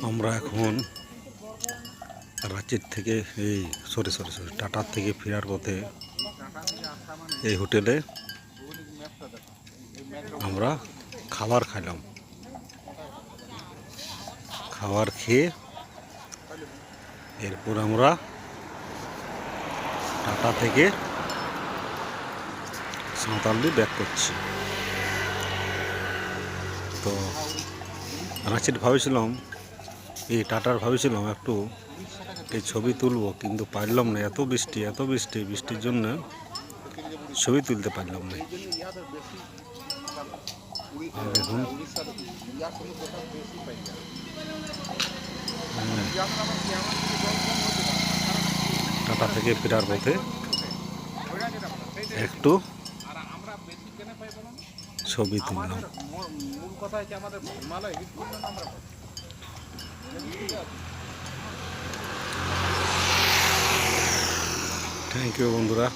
আমরা এখন রাঁচির থেকে এই সরি টাটার থেকে ফেরার পথে এই হোটেলে আমরা খাবার খাইলাম। খাবার খেয়ে এরপর আমরা টাটা থেকে সাঁওতালদি ব্যাক করছি। তো রাঁচির ভাবেছিলাম এই টাটার ভাবেছিলাম একটু এই ছবি তুলবো, কিন্তু পারলাম না। এত বৃষ্টির জন্য ছবি তুলতে পারলাম না। দেখুন টাটা থেকে ফেরার পথে একটু ছবি তুললাম। থ্যাংক ইউ বন্ধুরা।